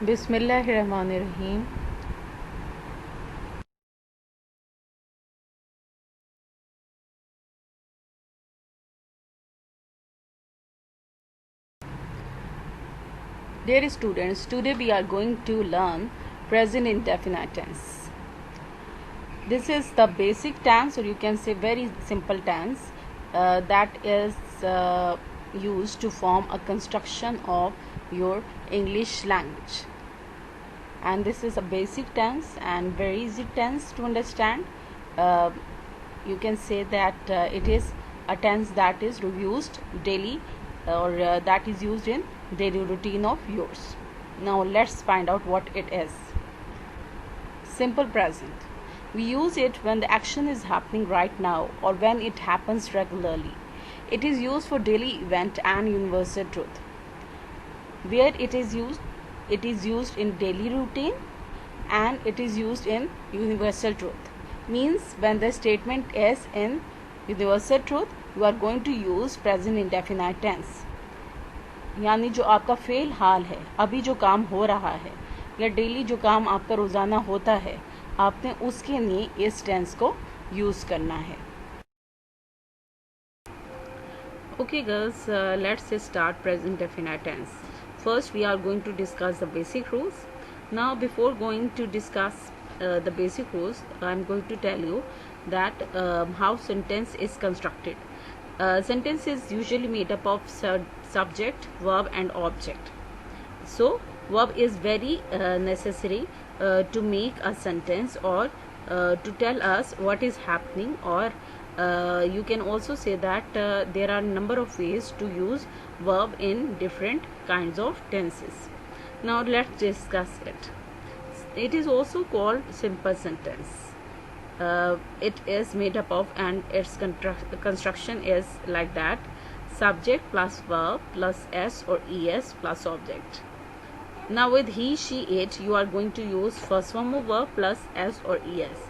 बिस्मिल्लाहिर्रहमानिर्रहीम। Dear students, today we are going to learn present indefinite tense. This is the basic tense, or you can say very simple tense, that is used to form a construction of your English language. And this is a basic tense and very easy tense to understand. Uh, you can say that it is a tense that is used daily, or that is used in daily routine of yours. Now let's find out what it is. Simple present. We use it when the action is happening right now or when it happens regularly. It is used for daily event and universal truth. Where it is used in daily routine, and it is used in universal truth. Means when the statement is in universal truth, you are going to use present indefinite tense. यानी जो आपका fail हाल है, अभी जो काम हो रहा है या डेली जो काम आपका रोज़ाना होता है, आपने उसके लिए इस टेंस को यूज़ करना है. Okay girls, let's start present definite tense. First we are going to discuss the basic rules. Now before going to discuss the basic rules, I am going to tell you that how sentence is constructed. Sentence is usually made up of subject, verb and object. So verb is very necessary to make a sentence, or to tell us what is happening, or you can also say that there are number of ways to use verb in different kinds of tenses. Now let's discuss it. It is also called simple sentence. It is made up of, and its construction is like that: subject plus verb plus s or es plus object. Now with he, she, it, you are going to use first form of verb plus s or es.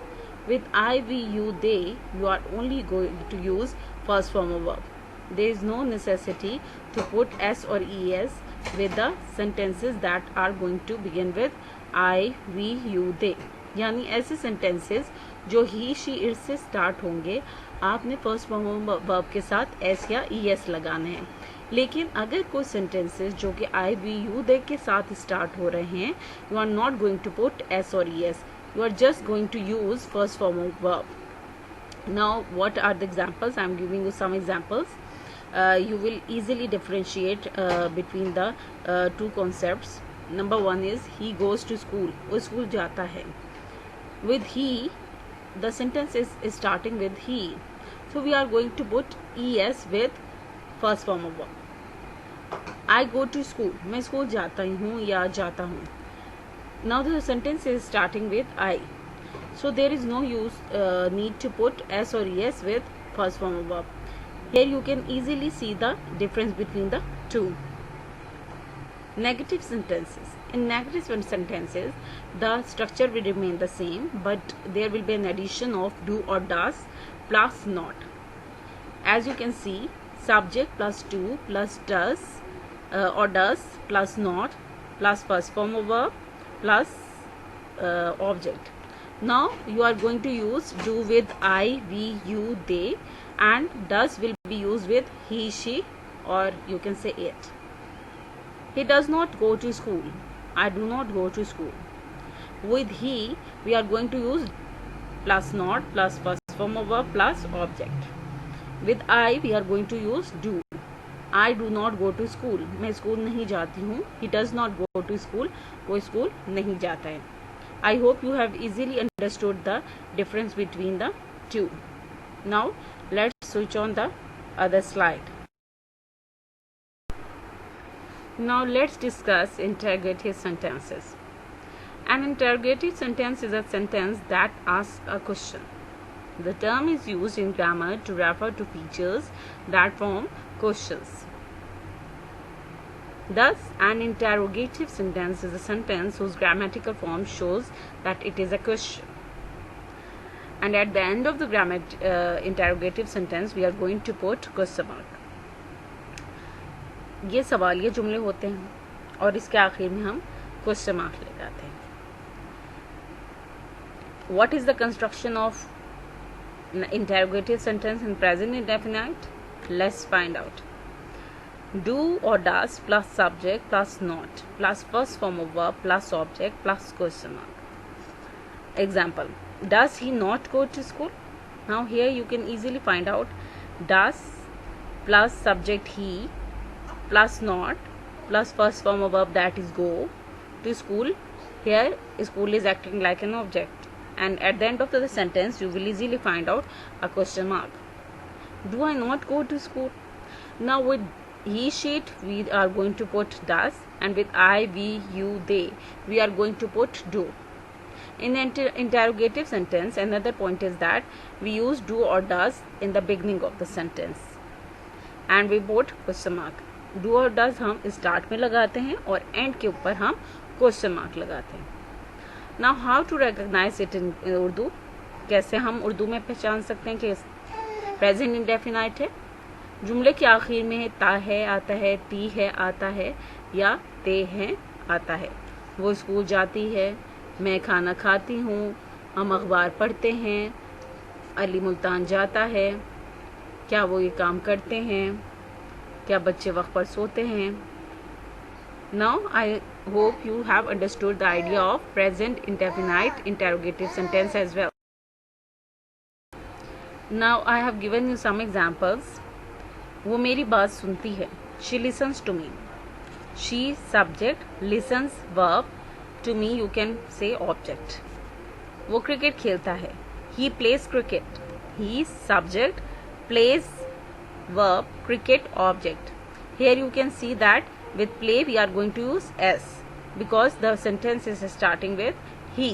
With I, we, you, they, you are only going to use first form of verb. There is no necessity to put s or es with the sentences that are going to begin with I, we, you, they. यानी ऐसे sentences जो ही, she, it से start होंगे, आपने first form of verb के साथ S या E S लगाने हैं. लेकिन अगर कोई सेंटेंसेस जो कि आई, वी, यू, दे के साथ स्टार्ट हो रहे हैं, you are not going to put S or E S. You are just going to use first form of verb. Now what are the examples? I am giving you some examples. You will easily differentiate between the two concepts. Number one is he goes to school. वो school जाता है. With he, the sentence is starting with he, so we are going to put es with first form of verb. I go to school. मैं school जाता हूँ या जाता हूँ. Now the sentence is starting with I, so there is no need to put s or es with first form of verb. Here you can easily see the difference between the two. Negative sentences. In negative sentences, the structure will remain the same, but there will be an addition of do or does plus not. As you can see, subject plus do plus does or does plus not plus first form of verb plus object. Now you are going to use do with I, we, you, they, and does will be used with he, she, or you can say it. He does not go to school. I do not go to school. With he, we are going to use plus not plus first form of verb plus object. With I, we are going to use do. I do not go to school. मैं school नहीं जाती हूँ. He does not go to school. वो school नहीं जाता है. I hope you have easily understood the difference between the two. Now let's switch on the other slide. Now let's discuss interrogative sentences. An interrogative sentence is a sentence that asks a question. The term is used in grammar to refer to features that form questions. Thus, an interrogative sentence is a sentence whose grammatical form shows that it is a question. And at the end of the interrogative sentence, we are going to put question mark. ये सवालिया जुमले होते हैं और इसके आखिर में हम क्वेश्चन मार्क लगाते हैं. What is the construction of interrogative sentence in present indefinite? Let's find out. Do or does plus subject plus not plus first form of verb plus object plus question mark. Example: does he not go to school? Now here you can easily find out. Does plus subject he plus not plus first form of verb, that is go, to school. Here school is acting like an object, and at the end of the sentence you will easily find out a question mark. Do I not go to school? Now with he sheet we are going to put does, and with I, we, you, they we are going to put do. In interrogative sentence, another point is that we use do or does in the beginning of the sentence and we put question mark. Do or does हम start में लगाते हैं और end के ऊपर हम question mark लगाते हैं. Now how to recognize it in Urdu? कैसे हम उर्दू में पहचान सकते हैं कि प्रेजेंट इंडेफिनाइट है? जुमले के आखिर में है ता है आता है, ती है आता है, या ते हैं आता है. वो स्कूल जाती है, मैं खाना खाती हूँ, हम अखबार पढ़ते हैं, अली मुल्तान जाता है, क्या वो ये काम करते हैं, क्या बच्चे वक्त पर सोते हैं. Now I hope you have understood the idea of present indefinite interrogative sentence as well. Now I have given you some examples. वो मेरी बात सुनती है. She listens to me. She subject, listens verb, to me you can say object. वो cricket खेलता है. He plays cricket. He subject, plays verb, cricket object. Here you can see that with play we are going to use s because the sentence is starting with he.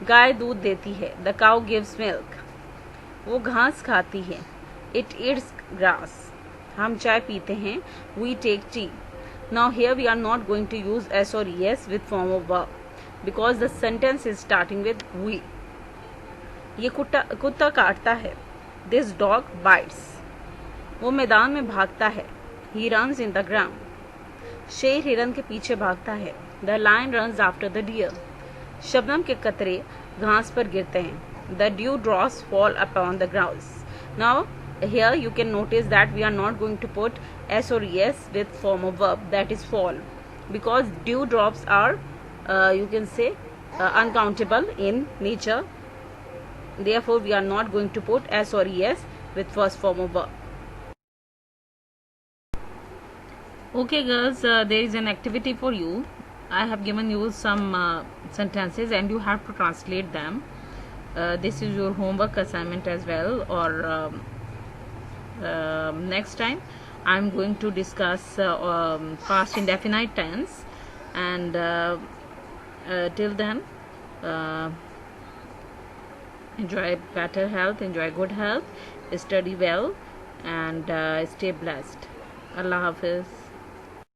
गाय दूध देती है. The cow gives milk. वो घास खाती है. It eats grass. हम चाय पीते हैं. We take tea. Now here we are not going to use s or es with form of verb because the sentence is starting with we. ये कुत्ता काटता है. This dog bites. वो मैदान में भागता है. He runs in the ground. शेर हिरन के पीछे भागता है. The lion runs after the deer. Shabnam के कतरे घास पर गिरते हैं. The dew drops fall upon the grass. Now here you can notice that we are not going to put s or es with form of verb, that is fall, because dew drops are you can say uncountable in nature. Therefore we are not going to put s or es with first form of verb. Okay girls, there is an activity for you. I have given you some sentences and you have to translate them. This is your homework assignment as well, or next time I'm going to discuss past indefinite tense, and till then enjoy better health, enjoy good health, study well, and stay blessed. Allah Hafiz.